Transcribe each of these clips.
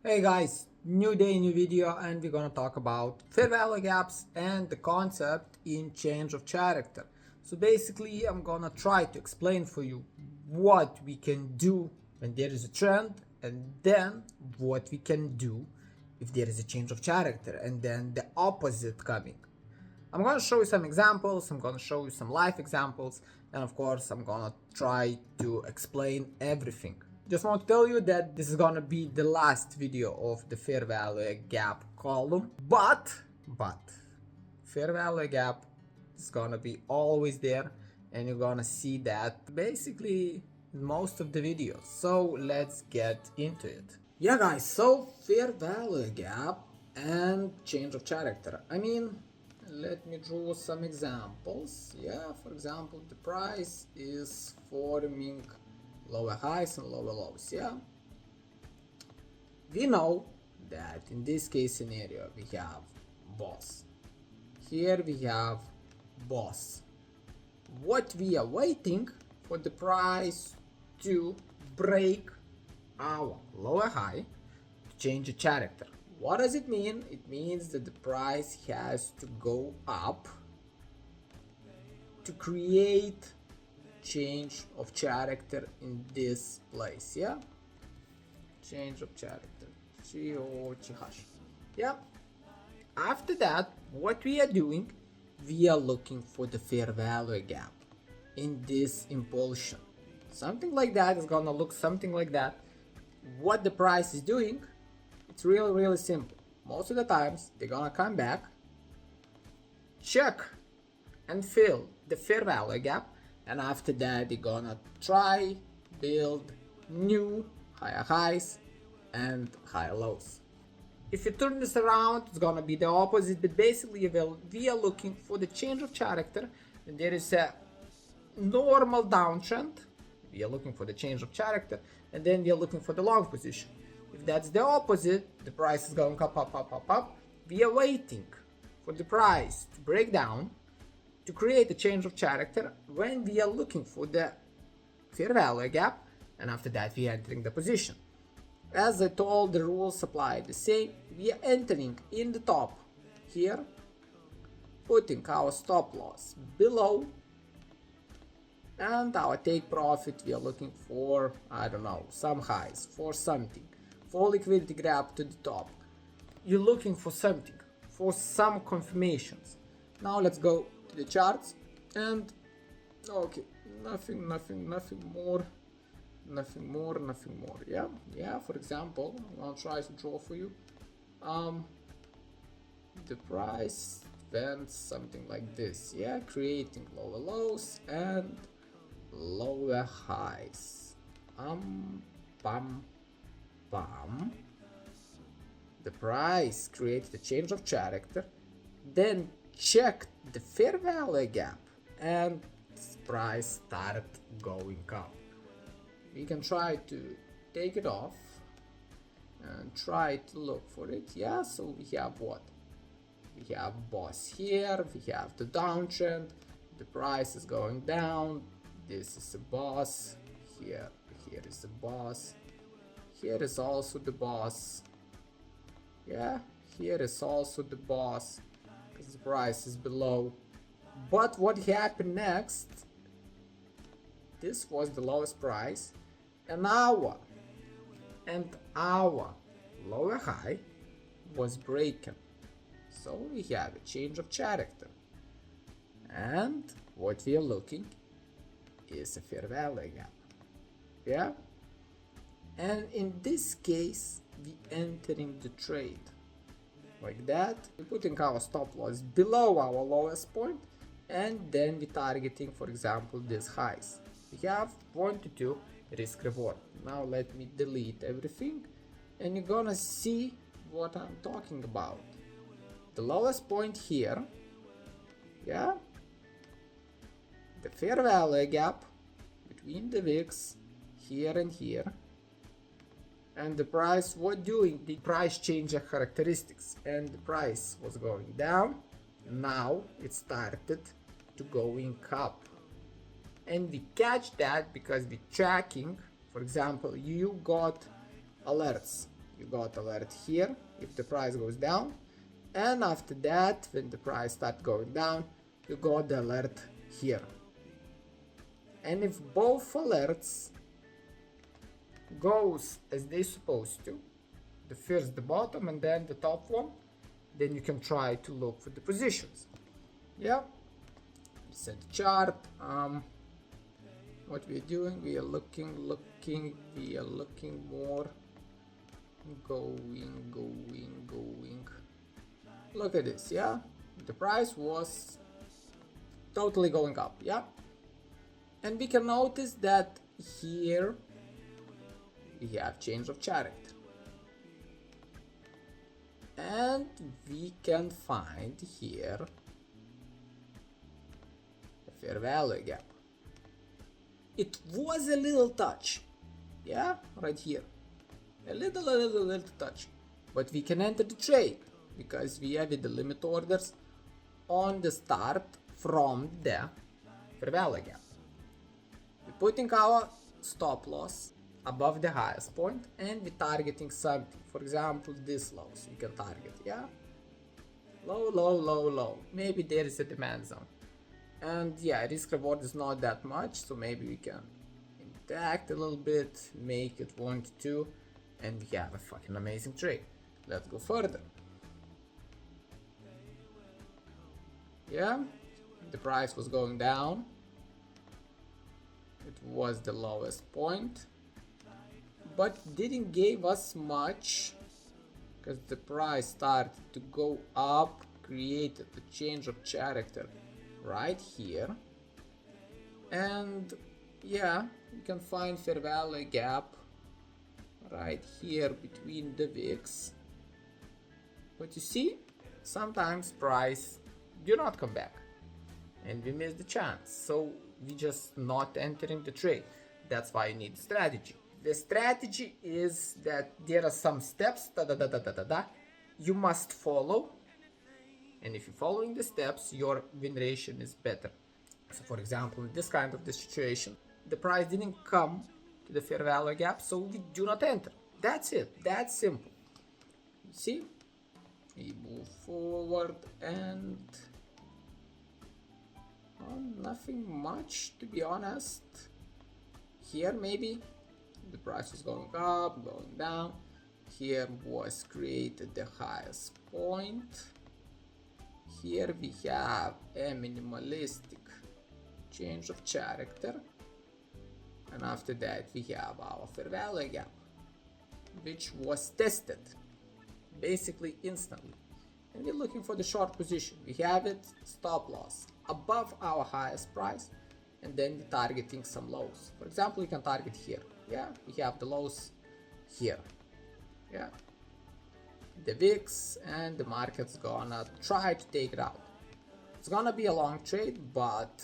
Hey guys, new day, new video, and we're gonna talk about fair value gaps and the concept in change of character. So basically, I'm gonna try to explain for you what we can do when there is a trend, and then what we can do if there is a change of character, and then the opposite coming. I'm gonna show you some examples, I'm gonna show you some live examples, and of course I'm gonna try to explain everything. Just want to tell you that this is gonna be the last video of the fair value gap column, but fair value gap is gonna be always there, and you're gonna see that basically in most of the videos. So let's get into it. Yeah guys, so fair value gap and change of character. Let me draw some examples. Yeah, for example, the price is forming lower highs and lower lows. Yeah, we know that in this case scenario we have boss. Here we have boss. What we are waiting for the price to break our lower high to change the character. What does it mean? It means that the price has to go up to create change of character in this place. Yeah, change of character, CHoCH. Yeah, after that what we are doing, we are looking for the fair value gap in this impulsion. Something like that is gonna look something like that. What the price is doing, it's really simple. Most of the times they're gonna come back, check and fill the fair value gap, and after that they're gonna try build new higher highs and higher lows. If you turn this around, it's gonna be the opposite, but basically we are looking for the change of character, and there is a normal downtrend. We are looking for the change of character, and then we are looking for the long position. If that's the opposite, the price is going up. We are waiting for the price to break down to create a change of character when we are looking for the fair value gap, and after that we are entering the position. As I told, the rules apply the same. We are entering in the top here, putting our stop loss below, and our take profit we are looking for, I don't know, some highs for something, for liquidity grab to the top. You're looking for something, for some confirmations. Now let's go to the charts, and okay, nothing more. Yeah, for example, I'll try to draw for you. The price went something like this. Yeah, creating lower lows and lower highs. Bam. The price created a change of character, then checked the fair value gap, and the price started going up. We can try to take it off and try to look for it. Yeah, so we have what? We have boss here, we have the downtrend, the price is going down, this is a boss, here is the boss, here is also the boss. Yeah, here is also the boss, because the price is below. But what happened next? This was the lowest price, and our lower high was breaken. So we have a change of character, and what we are looking is a fair value gap. Yeah, and in this case we entering the trade like that. We're putting our stop loss below our lowest point, and then we targeting, for example, these highs. We have 1 to 2 risk reward. Now let me delete everything, and you're gonna see what I'm talking about. The lowest point here, yeah, the fair value gap between the wicks here and here, and the price was doing the price change of characteristics, and the price was going down. Now it started to going up, and we catch that because we tracking. For example, you got alerts, you got alert here if the price goes down, and after that, when the price starts going down, you got the alert here. And if both alerts goes as they're supposed to, the first the bottom and then the top one, then you can try to look for the positions. Yeah, set the chart. What we're doing, we are looking, we are looking more, going. Look at this, yeah, the price was totally going up, yeah, and we can notice that here we have change of character, and we can find here a fair value gap. It was a little touch, yeah, right here, a little touch, but we can enter the trade because we have the limit orders on the start from the fair value gap. We're putting our stop loss above the highest point and we're targeting something. For example, this low, so you can target, yeah, low. Maybe there is a demand zone. And yeah, risk reward is not that much, so maybe we can interact a little bit, make it 1 to 2, and we have a fucking amazing trade. Let's go further. Yeah, the price was going down. It was the lowest point, but didn't give us much because the price started to go up, created a change of character right here, and yeah, you can find fair value gap right here between the wicks, but you see, sometimes price do not come back and we miss the chance, so we just not entering the trade. That's why you need strategy. The strategy is that there are some steps you must follow, and if you're following the steps, your win ratio is better. So for example, in this kind of the situation, the price didn't come to the fair value gap, so we do not enter. That's it. That's simple. You see, we move forward and nothing much, to be honest. Here maybe the price is going up, going down. Here was created the highest point. Here we have a minimalistic change of character, and after that we have our fair value gap, which was tested basically instantly, and we're looking for the short position. We have it stop loss above our highest price, and then we're targeting some lows. For example, you can target here, yeah, we have the lows here, yeah, the VIX, and the market's gonna try to take it out. It's gonna be a long trade, but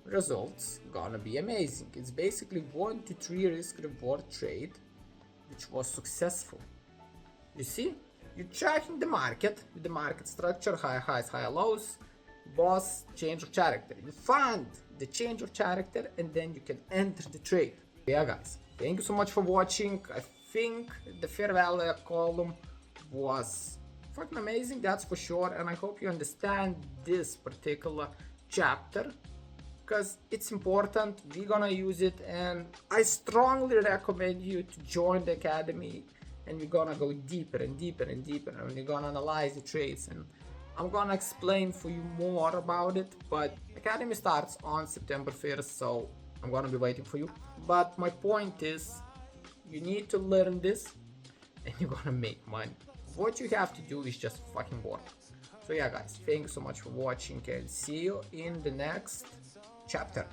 results gonna be amazing. It's basically 1 to 3 risk reward trade, which was successful. You see, you're tracking the market with the market structure, high highs, high lows, boss, change of character. You find the change of character and then you can enter the trade. Yeah guys, thank you so much for watching. I think the fair value column was fucking amazing, that's for sure, and I hope you understand this particular chapter because it's important. We're gonna use it, and I strongly recommend you to join the academy, and we're gonna go deeper and deeper and deeper, and we're gonna analyze the trades, and I'm gonna explain for you more about it. But academy starts on September 1st, so I'm gonna be waiting for you. But my point is, you need to learn this and you're gonna make money. What you have to do is just fucking work. So yeah guys, thank you so much for watching, and see you in the next chapter.